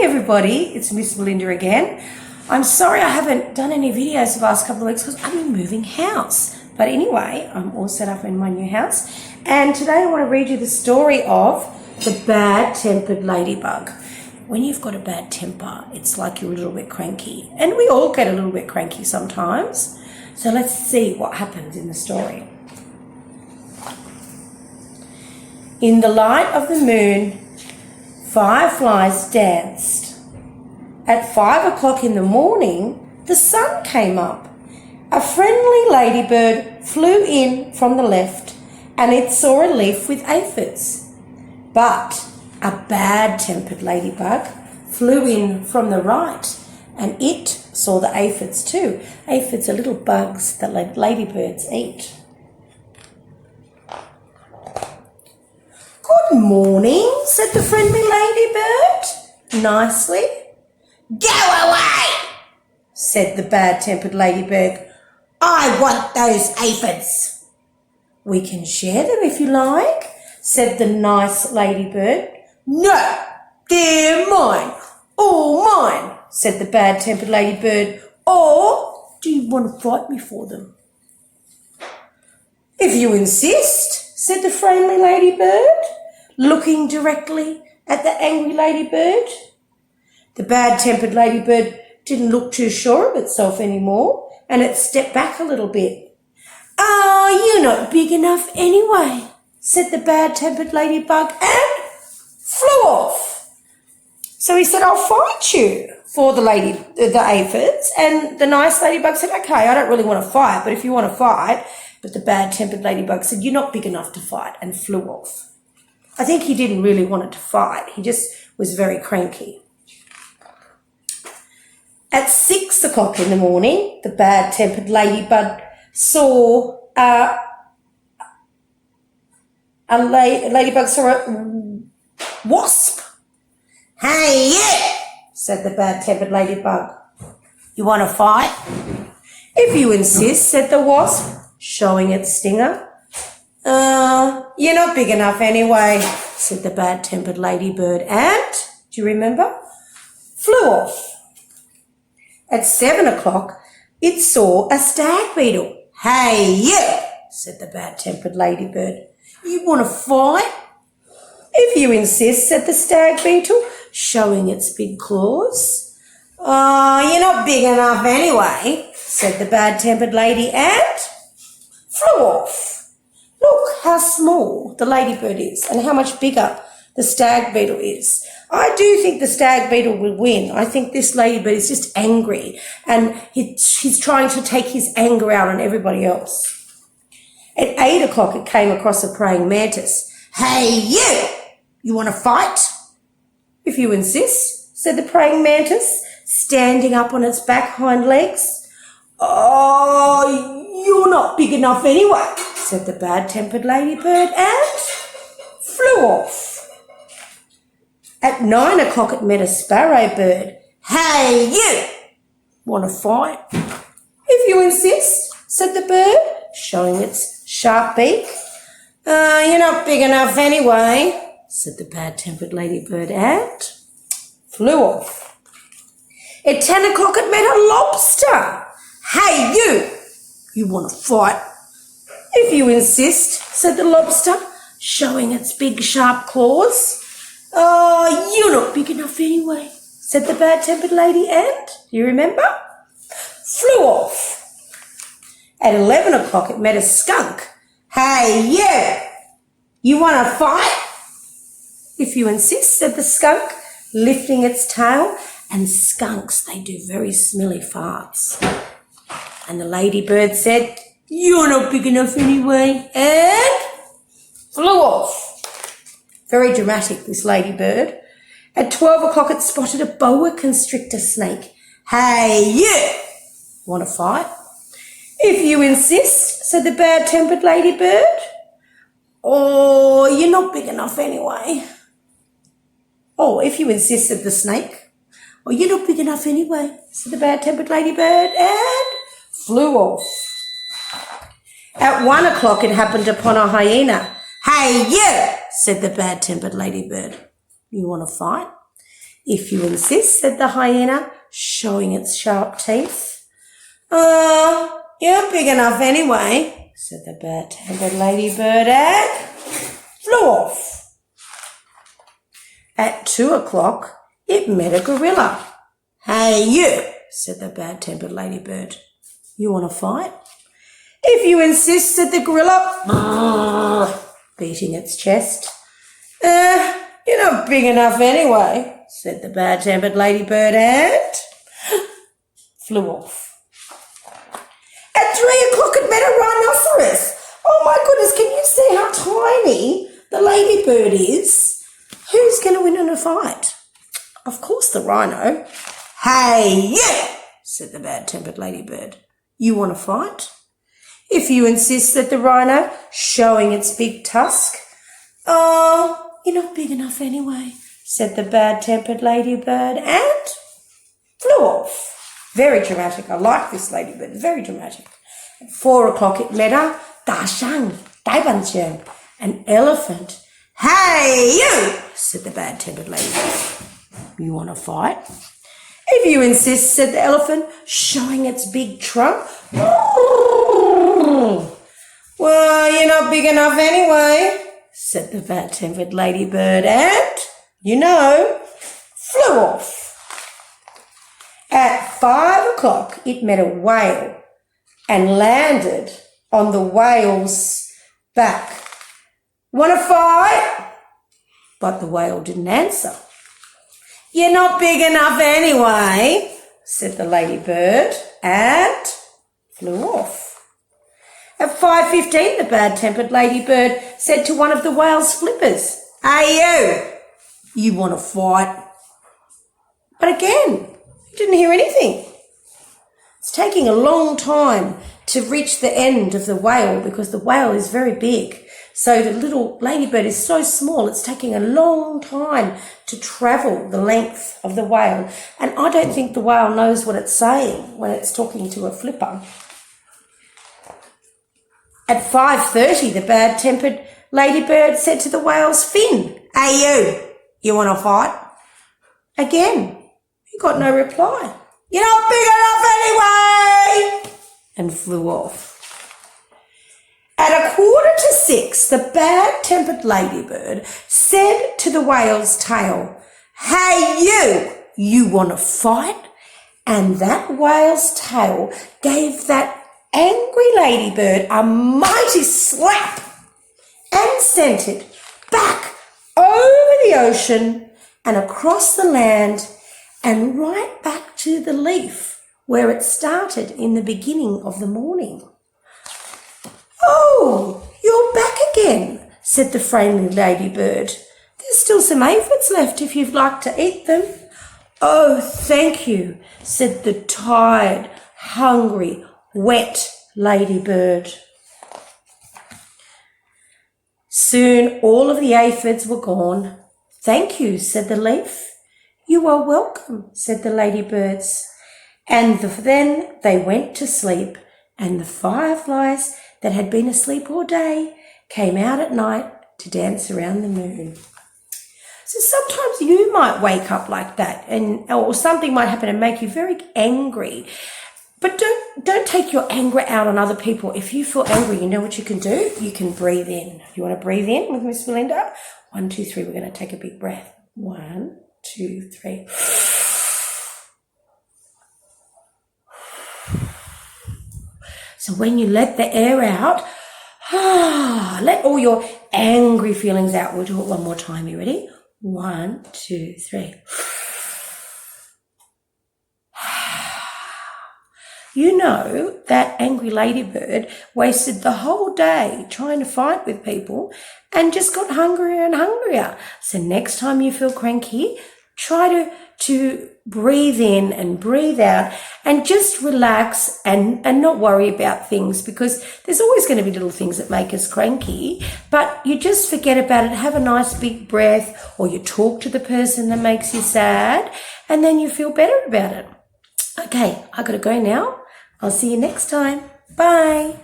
everybody, it's Miss Melinda again. I'm sorry I haven't done any videos the last couple of weeks because I've been moving house. But anyway, I'm all set up in my new house. And today I want to read you the story of the bad-tempered ladybug. When you've got a bad temper, it's like you're a little bit cranky. And we all get a little bit cranky sometimes. So let's see what happens in the story. In the light of the moon, fireflies danced. At 5 o'clock in the morning, the sun came up. A friendly ladybird flew in from the left, and it saw a leaf with aphids. But a bad-tempered ladybug flew in from the right, and it saw the aphids too. Aphids are little bugs that ladybirds eat. Good morning, said the friendly ladybird, nicely. Go away, said the bad-tempered ladybird. I want those aphids. We can share them if you like, said the nice ladybird. No, they're mine, all mine, said the bad-tempered ladybird. Or do you want to fight me for them? If you insist, said the friendly ladybird, looking directly at the angry ladybird. The bad-tempered ladybird didn't look too sure of itself anymore, and it stepped back a little bit. Oh, you're not big enough anyway, said the bad-tempered ladybug, and flew off. So he said, I'll fight you for the aphids. And the nice ladybug said, okay, I don't really want to fight, but if you want to fight. But the bad-tempered ladybug said, you're not big enough to fight, and flew off. I think he didn't really want it to fight. He just was very cranky. At 6 o'clock in the morning, the bad-tempered ladybug saw a wasp. Hey, yeah, said the bad-tempered ladybug. You want to fight? If you insist, said the wasp, showing its stinger. You're not big enough anyway, said the bad-tempered ladybird, and, do you remember? Flew off. At 7 o'clock, it saw a stag beetle. Hey, yeah, said the bad-tempered ladybird. You want to fight? If you insist, said the stag beetle, showing its big claws. Oh, you're not big enough anyway, said the bad-tempered lady, and flew off. Look how small the ladybird is and how much bigger the stag beetle is. I do think the stag beetle will win. I think this ladybird is just angry and he's trying to take his anger out on everybody else. At 8 o'clock, it came across a praying mantis. Hey, you want to fight? If you insist, said the praying mantis, standing up on its back hind legs. Oh, you're not big enough anyway, said the bad-tempered ladybird, and flew off. At 9 o'clock, it met a sparrow bird. Hey, you! Want to fight? If you insist, said the bird, showing its sharp beak. You're not big enough anyway, said the bad-tempered ladybird, and flew off. At 10 o'clock, it met a lobster. Hey, you want to fight? If you insist, said the lobster, showing its big sharp claws. Oh, you're not big enough anyway, said the bad-tempered lady, and, do you remember? Flew off. At 11 o'clock, it met a skunk. Hey, you want to fight? If you insist, said the skunk, lifting its tail, and skunks, they do very smelly farts. And the ladybird said, you're not big enough anyway, and flew off. Very dramatic, this ladybird. At 12 o'clock, it spotted a boa constrictor snake. Hey, want to fight? If you insist, said the bad-tempered ladybird. Oh, you're not big enough anyway. Oh, if you insist, said the snake. Oh, you're not big enough anyway, said the bad-tempered ladybird, and flew off. At 1 o'clock, it happened upon a hyena. Hey, said the bad-tempered ladybird. You want to fight? If you insist, said the hyena, showing its sharp teeth. You're big enough anyway, said the bad-tempered ladybird, and flew off. At 2 o'clock, it met a gorilla. Hey, you, said the bad-tempered ladybird. You want to fight? If you insist, said the gorilla, beating its chest. You're not big enough anyway, said the bad-tempered ladybird, and flew off. At 3 o'clock, it met a rhinoceros. Oh my goodness, can you see how tiny the ladybird is? Who's going to win in a fight? Of course the rhino. Hey, you, said the bad-tempered ladybird. You want to fight? If you insist, said the rhino, showing its big tusk. You're not big enough anyway, said the bad-tempered ladybird, and flew off. Very dramatic. I like this ladybird. Very dramatic. At 4 o'clock, it met a an elephant. Hey, you, said the bad-tempered ladybird. You want to fight? If you insist, said the elephant, showing its big trunk. Well, you're not big enough anyway, said the bad-tempered ladybird, and, flew off. At 5 o'clock, it met a whale and landed on the whale's back. Want to fight? But the whale didn't answer. You're not big enough anyway, said the ladybird, and flew off. At 5:15, the bad-tempered ladybird said to one of the whale's flippers, Hey, you want to fight? But again, he didn't hear anything. It's taking a long time to reach the end of the whale because the whale is very big. So the little ladybird is so small, it's taking a long time to travel the length of the whale. And I don't think the whale knows what it's saying when it's talking to a flipper. At 5:30, the bad-tempered ladybird said to the whale's fin, Hey, you want to fight? Again, he got no reply. You're not big enough anyway! And flew off. At 5:45, the bad-tempered ladybird said to the whale's tail, Hey, you want to fight? And that whale's tail gave that angry ladybird a mighty slap and sent it back over the ocean and across the land and right back to the leaf where it started in the beginning of the morning. Oh, you're back again, said the friendly ladybird. There's still some aphids left if you'd like to eat them. Oh, thank you, said the tired, hungry, wet ladybird. Soon all of the aphids were gone. Thank you, said the leaf. You are welcome, said the ladybirds. And then they went to sleep, and the fireflies that had been asleep all day came out at night to dance around the moon. So sometimes you might wake up like that, or something might happen and make you very angry. But don't take your anger out on other people. If you feel angry, you know what you can do? You can breathe in. You want to breathe in with Miss Belinda? 1, 2, 3. We're going to take a big breath. 1, 2, 3. So when you let the air out, let all your angry feelings out. We'll do it one more time. You ready? 1, 2, 3. You know that angry ladybird wasted the whole day trying to fight with people and just got hungrier and hungrier. So next time you feel cranky, try to breathe in and breathe out and just relax and not worry about things, because there's always going to be little things that make us cranky, but you just forget about it. Have a nice big breath, or you talk to the person that makes you sad, and then you feel better about it. Okay, I got to go now. I'll see you next time. Bye.